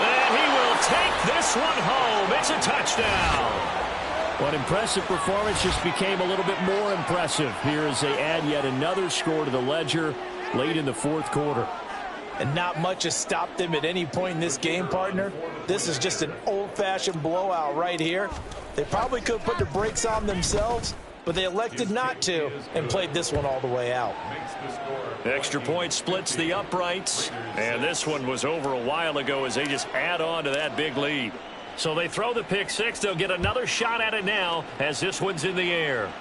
And he will take this one home. It's a touchdown. What impressive performance just became a little bit more impressive here as they add yet another score to the ledger late in the fourth quarter. And not much has stopped them at any point in this game, partner. This is just an old-fashioned blowout right here. They probably could have put the brakes on themselves, but they elected not to and played this one all the way out. Extra point splits the uprights, and this one was over a while ago as they just add on to that big lead. So they throw the pick six. They'll get another shot at it now as this one's in the air.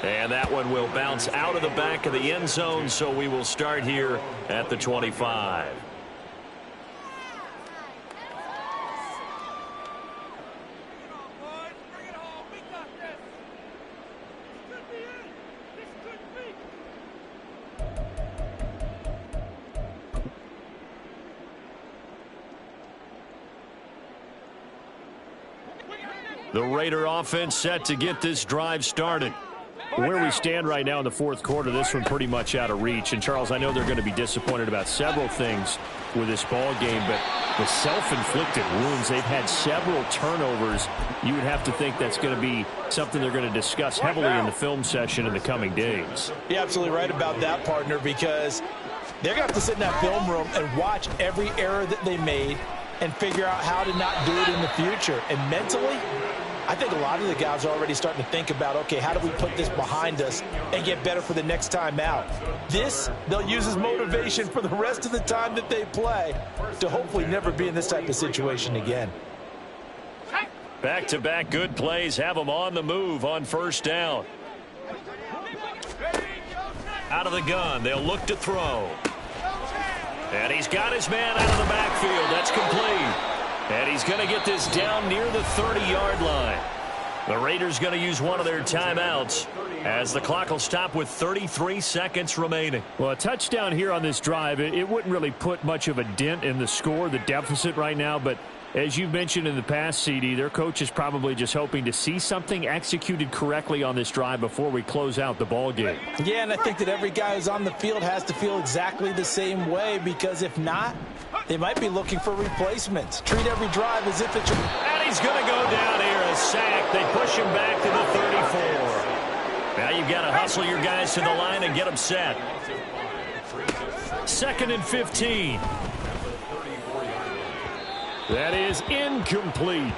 And that one will bounce out of the back of the end zone, so we will start here at the 25. The Raider offense set to get this drive started. Where we stand right now in the fourth quarter, this one pretty much out of reach. And, Charles, I know they're going to be disappointed about several things with this ball game, but the self-inflicted wounds, they've had several turnovers. You would have to think that's going to be something they're going to discuss heavily in the film session in the coming days. You're absolutely right about that, partner, because they're going to have to sit in that film room and watch every error that they made and figure out how to not do it in the future. And mentally, I think a lot of the guys are already starting to think about, okay, how do we put this behind us and get better for the next time out? This, they'll use as motivation for the rest of the time that they play to hopefully never be in this type of situation again. Back-to-back good plays have them on the move on first down. Out of the gun, they'll look to throw. And he's got his man out of the backfield. That's complete. And he's going to get this down near the 30-yard line. The Raiders going to use one of their timeouts as the clock will stop with 33 seconds remaining. Well, a touchdown here on this drive, it wouldn't really put much of a dent in the score, the deficit right now, but as you've mentioned in the past, CD, their coach is probably just hoping to see something executed correctly on this drive before we close out the ball game. Yeah, and I think that every guy who's on the field has to feel exactly the same way, because if not, they might be looking for replacements. Treat every drive as if it's your... And he's going to go down here, a sack. They push him back to the 34. Now you've got to hustle your guys to the line and get them set. 2nd and 15. That is incomplete.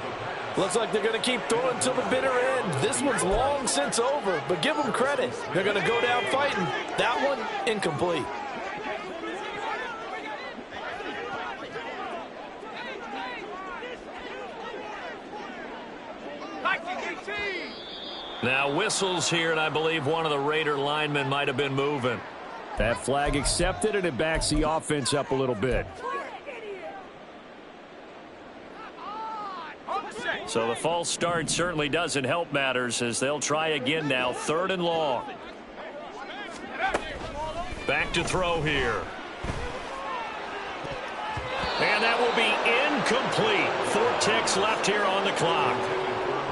Looks like they're going to keep throwing till the bitter end. This one's long since over, but give them credit. They're going to go down fighting. That one, incomplete. Now whistles here, and I believe one of the Raider linemen might have been moving. That flag accepted, and it backs the offense up a little bit. So the false start certainly doesn't help matters as they'll try again now. 3rd and long. Back to throw here. And that will be incomplete. 4 ticks left here on the clock.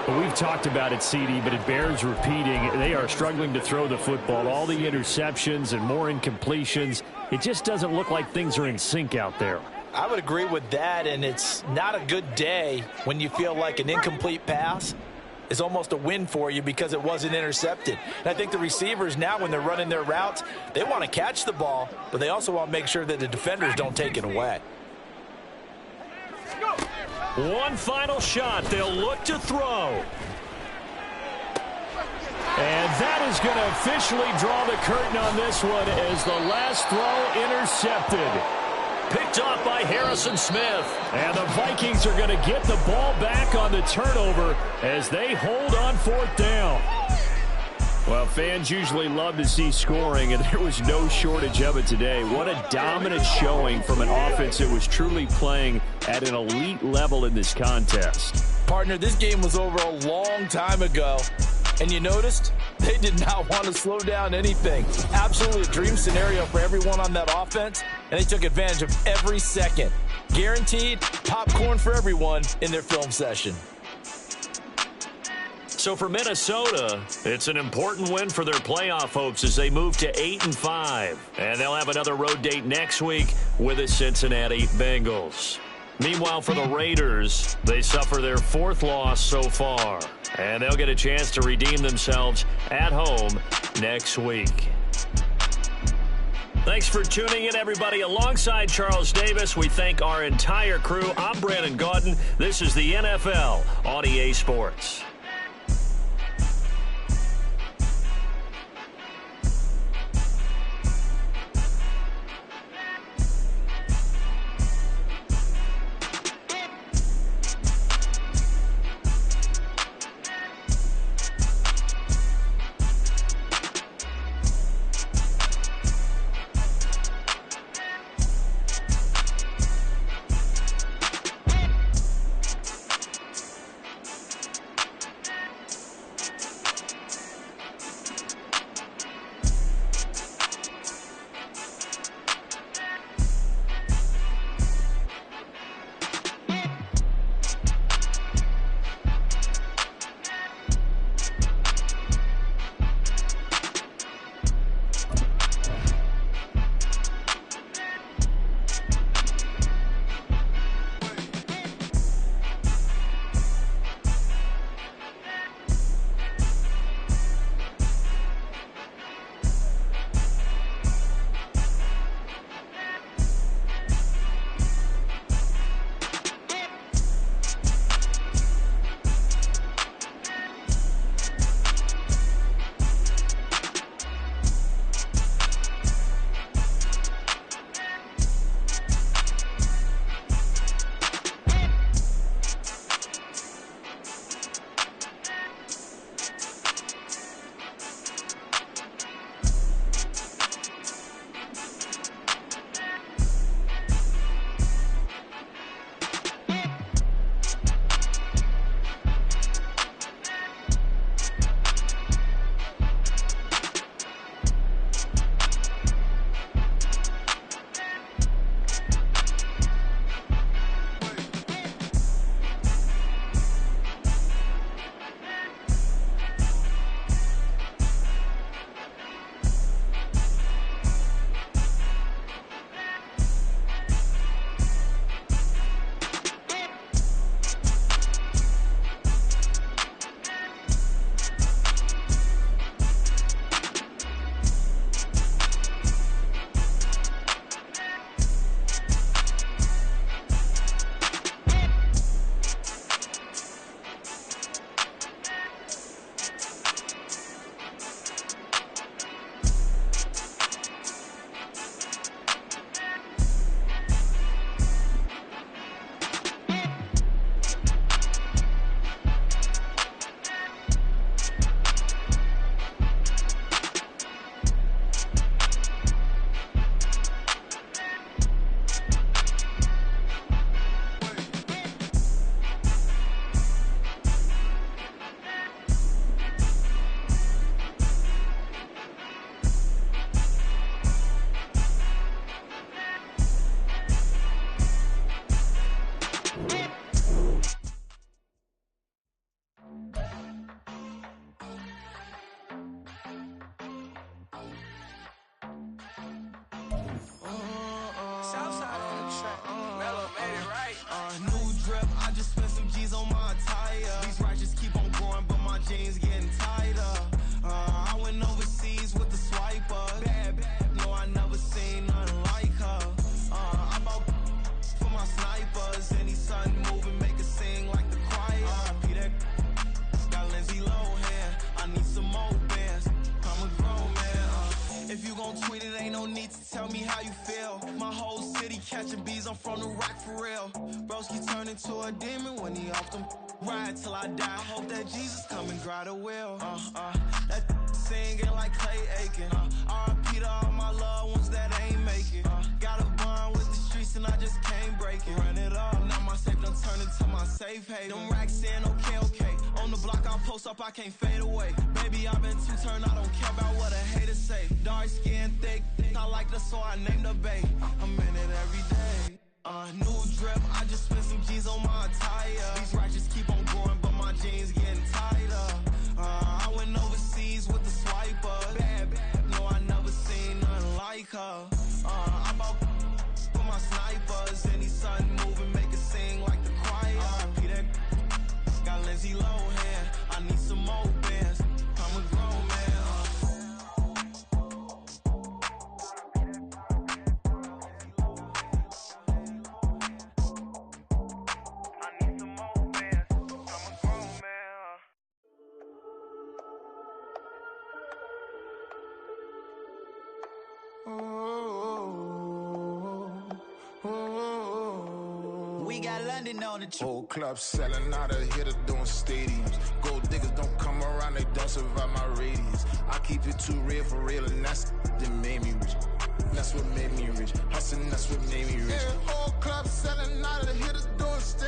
Well, we've talked about it, CD, but it bears repeating. They are struggling to throw the football. All the interceptions and more incompletions. It just doesn't look like things are in sync out there. I would agree with that, and it's not a good day when you feel like an incomplete pass is almost a win for you because it wasn't intercepted. And I think the receivers now, when they're running their routes, they want to catch the ball, but they also want to make sure that the defenders don't take it away. One final shot. They'll look to throw. And that is going to officially draw the curtain on this one as the last throw intercepted. Picked off by Harrison Smith. And the Vikings are going to get the ball back on the turnover as they hold on 4th down. Well, fans usually love to see scoring, and there was no shortage of it today. What a dominant showing from an offense that was truly playing at an elite level in this contest. Partner, this game was over a long time ago, and you noticed they did not want to slow down anything. Absolutely a dream scenario for everyone on that offense, and they took advantage of every second. Guaranteed popcorn for everyone in their film session. So for Minnesota, it's an important win for their playoff hopes as they move to 8-5. And they'll have another road date next week with the Cincinnati Bengals. Meanwhile, for the Raiders, they suffer their 4th loss so far. And they'll get a chance to redeem themselves at home next week. Thanks for tuning in, everybody. Alongside Charles Davis, we thank our entire crew. I'm Brandon Gaudin. This is the NFL on EA Sports. higher. These righteous keep on growing, but my jeans getting tighter. I went overseas with the swiper. Bad, no, I never seen nothing like her. I bought for my snipers. Any son moving, make it sing like the choir. RIP that got Lindsay Lohan. I need some more bands. I'm a grown man. If you gon' tweet it, ain't no need to tell me how you feel. My whole city catching bees, I'm from the rock for real. Broski turn into a demon when he off them. Ride till I die. I hope that Jesus come and grab the wheel. That singing like Clay Aiken. RIP to all my loved ones that ain't make it. Got a bond with the streets and I just can't break it. Run it up, now my safe done turn into my safe haven. Them racks in, okay. On the block I post up, I can't fade away. Baby, I've been too turned, I don't care about what a hater say. Dark skin, thick, I like the so I named the bae. I'm in it every day. New drip, I just spent some G's on my attire. These righteous keep on growing, but my jeans getting tighter. I went overseas with the swiper. Bad, no, I never seen nothing like her. I bought for my snipers. Any son moving, make it sing like the choir. RIP that got Lindsay Lohan. I need some more bands. I'm a grown man. We got London on the trip. Whole club selling out of hitter doing stadiums. Gold diggers don't come around, they don't survive my radius. I keep it too real for real, and that's that made me rich. That's what made me rich. Hustling, that's what made me rich. Yeah, whole club selling out of hitter doing stadiums.